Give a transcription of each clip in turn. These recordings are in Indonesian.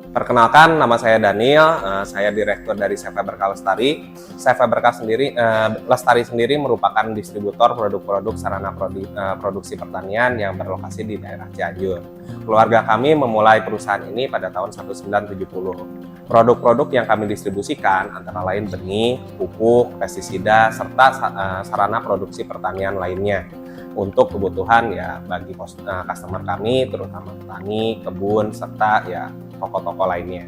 Perkenalkan, nama saya Daniel, saya direktur dari Sefaberka Lestari. Sefaberka Lestari sendiri merupakan distributor produk-produk sarana produksi pertanian yang berlokasi di daerah Cianjur. Keluarga kami memulai perusahaan ini pada tahun 1970. Produk-produk yang kami distribusikan antara lain benih, pupuk, pestisida, serta sarana produksi pertanian lainnya untuk kebutuhan ya bagi customer kami, terutama petani, kebun, serta ya toko-toko lainnya.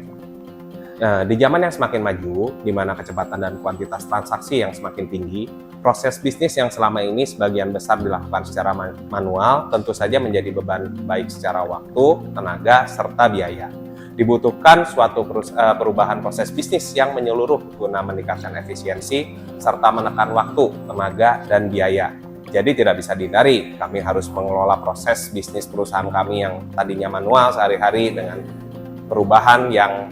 Nah, di zaman yang semakin maju, di mana kecepatan dan kuantitas transaksi yang semakin tinggi, proses bisnis yang selama ini sebagian besar dilakukan secara manual tentu saja menjadi beban baik secara waktu, tenaga, serta biaya. Dibutuhkan suatu perubahan proses bisnis yang menyeluruh guna meningkatkan efisiensi, serta menekan waktu, tenaga, dan biaya. Jadi tidak bisa dihindari, kami harus mengelola proses bisnis perusahaan kami yang tadinya manual sehari-hari dengan perubahan yang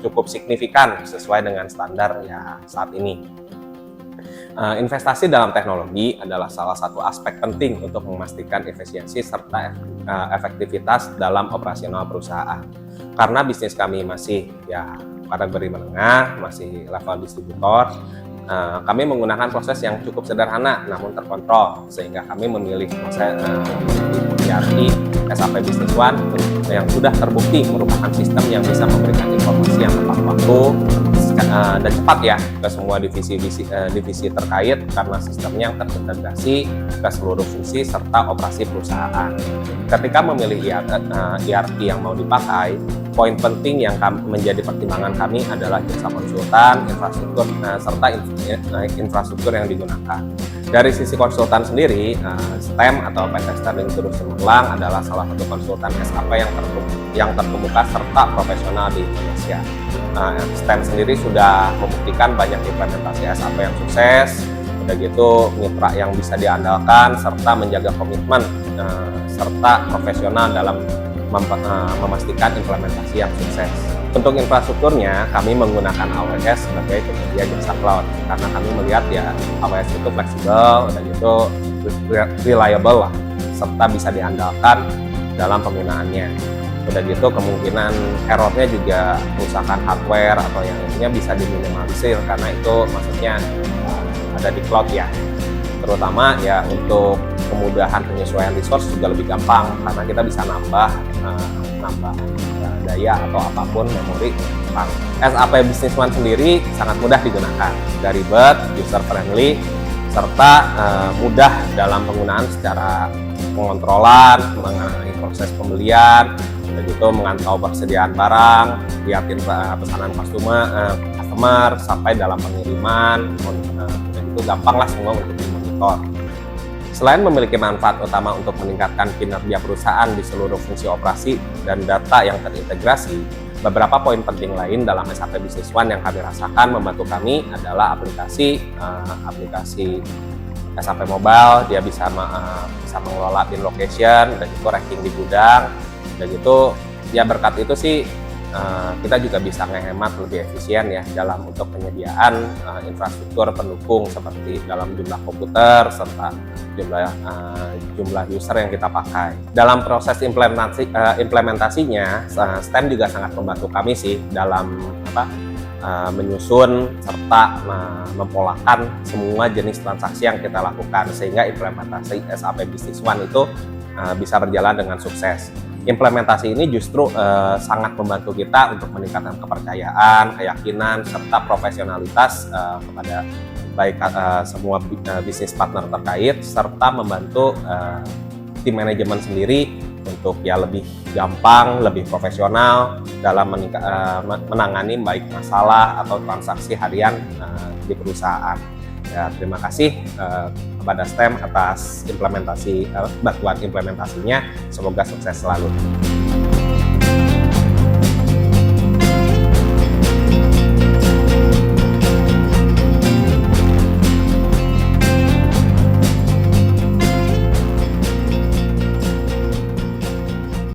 cukup signifikan sesuai dengan standar ya saat ini. Investasi dalam teknologi adalah salah satu aspek penting untuk memastikan efisiensi serta efektivitas dalam operasional perusahaan. Karena bisnis kami masih ya kategori menengah, masih level distributor, kami menggunakan proses yang cukup sederhana namun terkontrol, sehingga kami memilih proses ERP SAP Business One yang sudah terbukti merupakan sistem yang bisa memberikan informasi yang tepat waktu dan cepat ya ke semua divisi terkait, karena sistemnya yang terintegrasi ke seluruh fungsi serta operasi perusahaan. Ketika memilih ERP yang mau dipakai, poin penting yang menjadi pertimbangan kami adalah jasa konsultan, infrastruktur, serta infrastruktur yang digunakan. Dari sisi konsultan sendiri, STEM atau PT Sterling Turut Semarang adalah salah satu konsultan SAP yang terkemuka serta profesional di Indonesia. STEM sendiri sudah membuktikan banyak implementasi SAP yang sukses, udah gitu mitra yang bisa diandalkan, serta menjaga komitmen serta profesional dalam memastikan implementasi yang sukses. Untuk infrastrukturnya, kami menggunakan AWS sebagai penyedia jasa cloud karena kami melihat ya AWS itu fleksibel, udah gitu reliable lah, serta bisa diandalkan dalam penggunaannya. Udah gitu kemungkinan errornya juga kerusakan hardware atau yang lainnya bisa diminimalisir karena itu maksudnya ada di cloud ya. Terutama ya untuk kemudahan penyesuaian resource juga lebih gampang karena kita bisa nambah daya atau apapun memori. SAP Business One sendiri sangat mudah digunakan, gak ribet, user friendly, serta mudah dalam penggunaan secara pengontrolan, mengenai proses pembelian, begitu memantau persediaan barang, lihatin pesanan customer sampai dalam pengiriman, begitu gampang lah semua untuk dimonitor. Selain memiliki manfaat utama untuk meningkatkan kinerja perusahaan di seluruh fungsi operasi dan data yang terintegrasi, beberapa poin penting lain dalam SAP Business One yang kami rasakan membantu kami adalah aplikasi SAP Mobile. Dia bisa mengelola bin location dan itu ranking di gudang, dan gitu ya berkat itu sih kita juga bisa ngehemat lebih efisien ya dalam untuk penyediaan infrastruktur pendukung seperti dalam jumlah komputer serta jumlah user yang kita pakai. Dalam proses implementasinya, STEM juga sangat membantu kami sih dalam menyusun serta mempolakan semua jenis transaksi yang kita lakukan sehingga implementasi SAP Business One itu bisa berjalan dengan sukses. Implementasi ini justru sangat membantu kita untuk meningkatkan kepercayaan, keyakinan, serta profesionalitas kepada baik semua bisnis partner terkait, serta membantu tim manajemen sendiri untuk ya lebih gampang, lebih profesional dalam menangani baik masalah atau transaksi harian di perusahaan. Ya, terima kasih kepada STEM atas bantuan implementasinya. Semoga sukses selalu.